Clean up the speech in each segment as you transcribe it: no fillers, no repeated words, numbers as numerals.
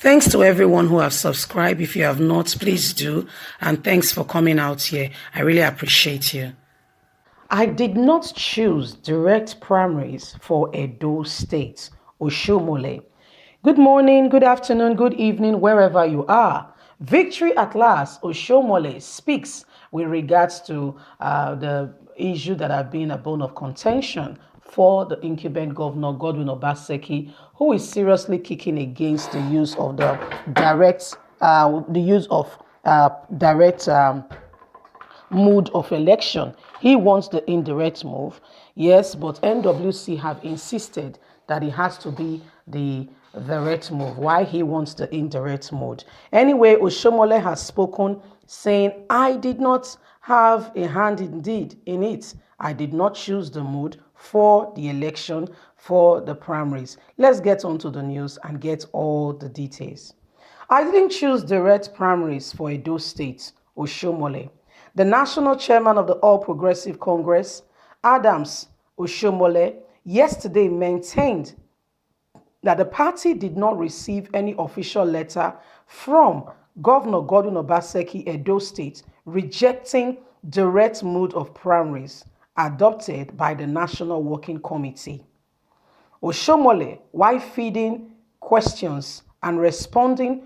Thanks to everyone who have subscribed. If you have not, please do. And thanks for coming out here. I really appreciate you. I did not choose direct primaries for Edo State, Oshiomhole. Good morning, good afternoon, good evening, wherever you are. Victory at last, Oshiomhole speaks with regards to the issue that have been a bone of contention for the incumbent governor Godwin Obaseki, who is seriously kicking against the use of the direct mode of election. He wants the indirect move, yes, but NWC have insisted that it has to be the direct move. Why he wants the indirect mode? Anyway, Oshiomhole has spoken, saying, I did not have a hand indeed in it. I did not choose the mode for the election, for the primaries. Let's get on to the news and get all the details. I didn't choose direct primaries for Edo State, Oshiomhole. The national chairman of the All Progressive Congress, Adams Oshiomhole, yesterday maintained that the party did not receive any official letter from Governor Godwin Obaseki, Edo State, rejecting direct mode of primaries adopted by the National Working Committee. Oshiomhole, while feeding questions and responding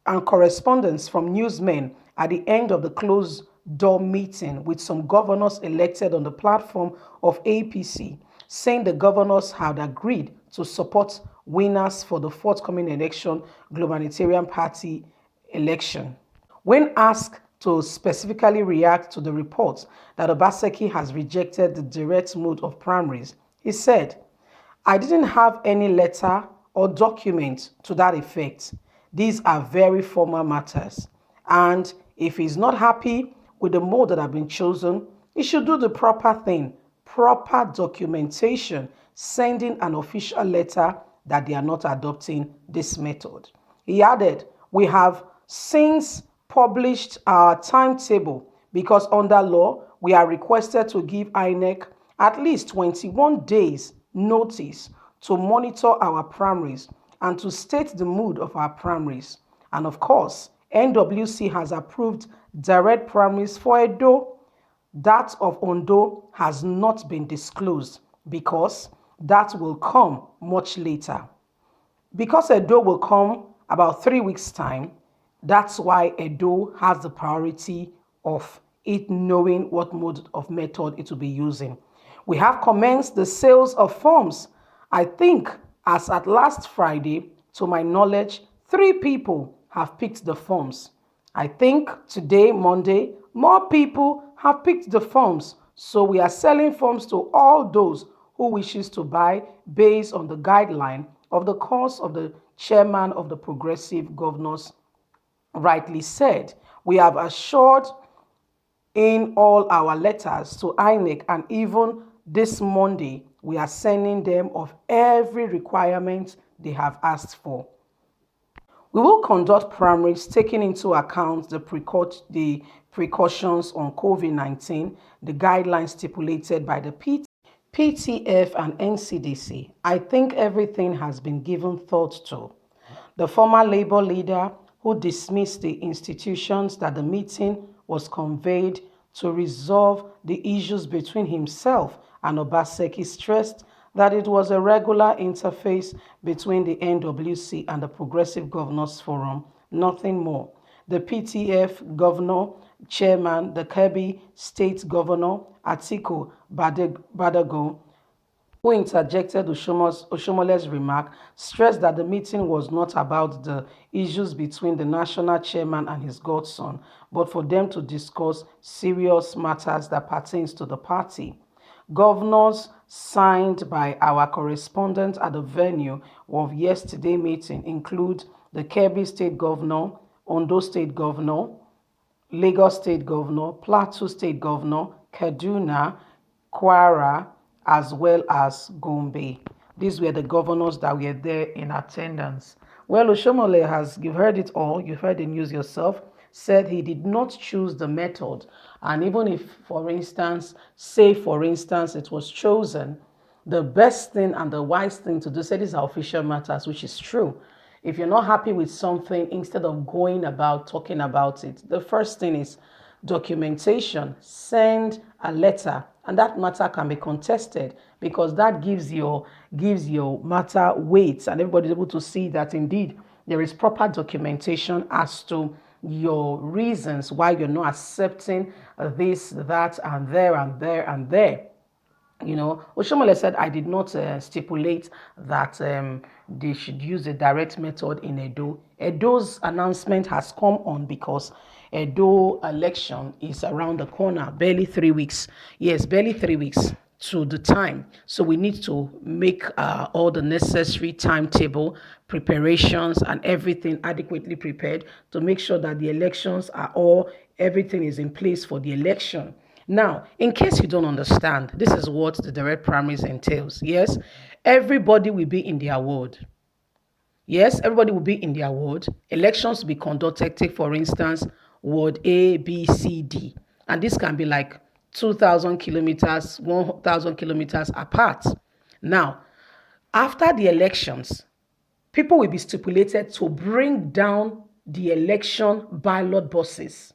and correspondence from newsmen at the end of the closed door meeting with some governors elected on the platform of APC, saying the governors had agreed to support winners for the forthcoming election, Globalitarian Party election. When asked to specifically react to the reports that Obaseki has rejected the direct mode of primaries, he said, I didn't have any letter or document to that effect. These are very formal matters. And if he's not happy with the mode that have been chosen, he should do the proper thing, proper documentation, sending an official letter that they are not adopting this method. He added, we have since published our timetable because under law, we are requested to give INEC at least 21 days notice to monitor our primaries and to state the mood of our primaries. And of course, NWC has approved direct primaries for Edo. That of Ondo has not been disclosed because that will come much later. Because Edo will come about 3 weeks' time, that's why Edo has the priority of it knowing what mode of method it will be using. We have commenced the sales of forms. I think as at last Friday, to my knowledge, 3 people have picked the forms. I think today, Monday, more people have picked the forms. So we are selling forms to all those who wishes to buy based on the guideline of the course of the chairman of the Progressive Governors rightly said. We have assured in all our letters to INEC, and even this Monday, we are sending them of every requirement they have asked for. We will conduct primaries taking into account the precautions on COVID-19, the guidelines stipulated by the PTF and NCDC. I think everything has been given thought to. The former Labour leader who dismissed the institutions that the meeting was conveyed to resolve the issues between himself and Obaseki stressed that it was a regular interface between the NWC and the Progressive Governors Forum, nothing more. The PTF governor, chairman, the Kebbi state governor, Atiku Badago, who interjected Oshiomole's remark, stressed that the meeting was not about the issues between the national chairman and his godson, but for them to discuss serious matters that pertains to the party. Governors signed by our correspondent at the venue of yesterday's meeting include the Kebbi State Governor, Ondo State Governor, Lagos State Governor, Plateau State Governor, Kaduna, Kwara, as well as Gombe. These were the governors that were there in attendance. Well, Oshiomhole has, you've heard it all, you've heard the news yourself, said he did not choose the method. And even if, for instance, it was chosen, the best thing and the wise thing to do, say these are official matters, which is true. If you're not happy with something, instead of going about talking about it, the first thing is documentation. Send a letter, and that matter can be contested because that gives your matter weight, and everybody's able to see that indeed there is proper documentation as to your reasons why you're not accepting this, that, and there, and there, and there. Oshiomhole said, I did not stipulate that they should use the direct method in Edo. Edo's announcement has come on because Edo election is around the corner, barely 3 weeks. Yes, barely 3 weeks to the time. So we need to make all the necessary timetable, preparations, and everything adequately prepared to make sure that the elections everything is in place for the election. Now, in case you don't understand, this is what the direct primaries entails. Yes, everybody will be in their ward. Yes, everybody will be in their ward. Elections will be conducted, take for instance, ward A, B, C, D. And this can be like 2,000 kilometers, 1,000 kilometers apart. Now, after the elections, people will be stipulated to bring down the election ballot boxes.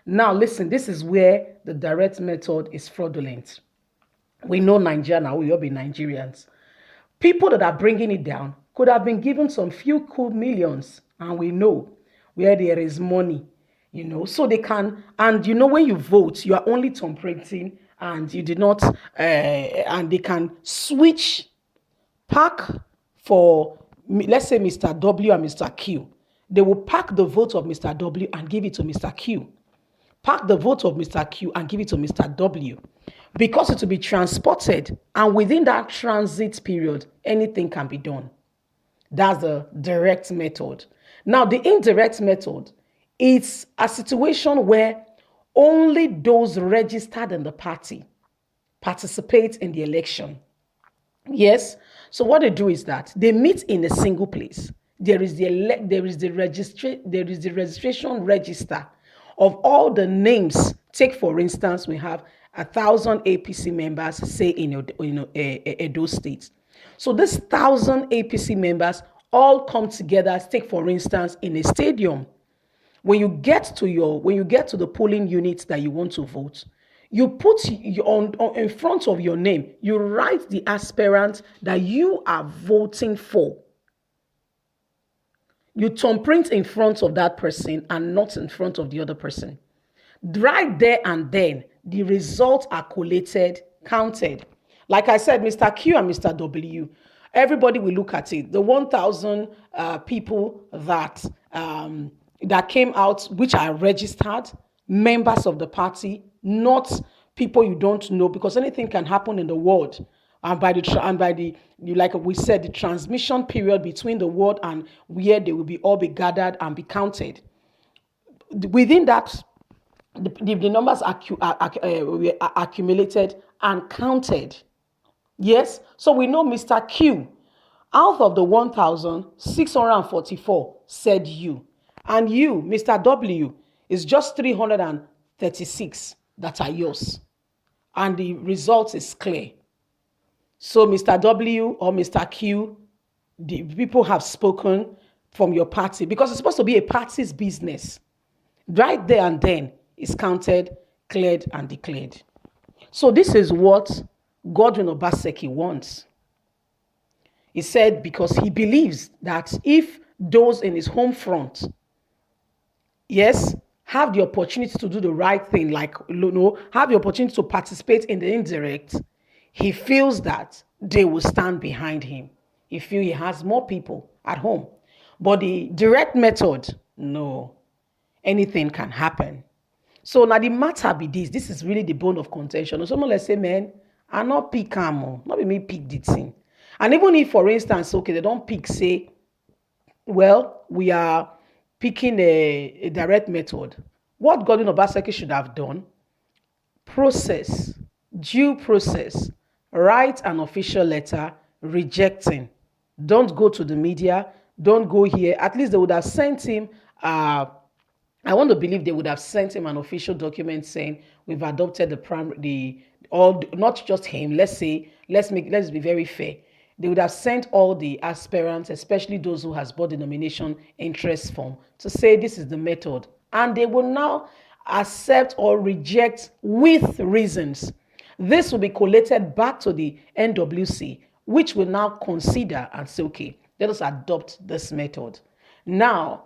Now, listen, this is where the direct method is fraudulent. We know Nigeria now, we all be Nigerians. People that are bringing it down could have been given some few cool millions, and we know where there is money, so they can, and when you vote, you are only thumbprinting, and you did not, and they can switch pack for, let's say, Mr. W and Mr. Q. They will pack the vote of Mr. W and give it to Mr. Q. Pack the vote of Mr. Q and give it to Mr. W, because it will be transported, and within that transit period, anything can be done. That's the direct method. Now, the indirect method is a situation where only those registered in the party participate in the election. Yes. So what they do is that they meet in a single place. There is the registration register of all the names. Take for instance, we have 1,000 APC members, say in Edo State. So this 1,000 APC members all come together. Take for instance in a stadium. When you get to the polling unit that you want to vote, you put in front of your name, you write the aspirant that you are voting for. You thumbprint in front of that person and not in front of the other person. Right there and then, the results are collated, counted. Like I said, Mr. Q and Mr. W, everybody will look at it. The 1,000 people that came out, which are registered members of the party, not people you don't know, because anything can happen in the world. And like we said, the transmission period between the word and where they will all be gathered and be counted. Within that, the numbers are accumulated and counted. Yes, so we know Mr. Q, out of the 1,644 said you, and you, Mr. W, is just 336 that are yours, and the result is clear. So Mr. W or Mr. Q, the people have spoken from your party, because it's supposed to be a party's business. Right there and then, it's counted, cleared, and declared. So this is what Godwin Obaseki wants. He said because he believes that if those in his home front, yes, have the opportunity to do the right thing, like, have the opportunity to participate in the indirect, he feels that they will stand behind him. He feels he has more people at home. But the direct method, no, anything can happen. So now the matter be this is really the bone of contention. Someone let's say, man, I not pick camo, not be me pick the thing. And even if, for instance, okay, they don't pick, say, well, we are picking a direct method. What Godwin Obaseki should have done, process, due process, write an official letter rejecting. Don't go to the media, don't go here. At least they would have sent him I want to believe they would have sent him an official document saying we've adopted not just him. Let's be very fair. They would have sent all the aspirants, especially those who has bought the nomination interest form, to say this is the method. And they will now accept or reject with reasons. This will be collated back to the NWC, which will now consider and say, okay, let us adopt this method. Now,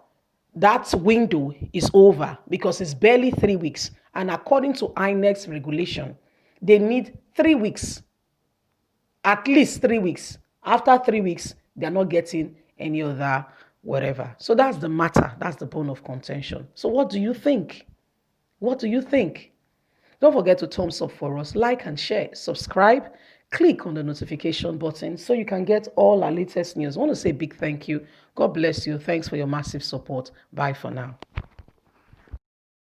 that window is over because it's barely 3 weeks. And according to INEC's regulation, they need 3 weeks, at least 3 weeks. After 3 weeks, they're not getting any other whatever. So that's the matter. That's the bone of contention. So what do you think? What do you think? Don't forget to thumbs up for us, like and share, subscribe, click on the notification button so you can get all our latest news. I want to say a big thank you. God bless you. Thanks for your massive support. Bye for now.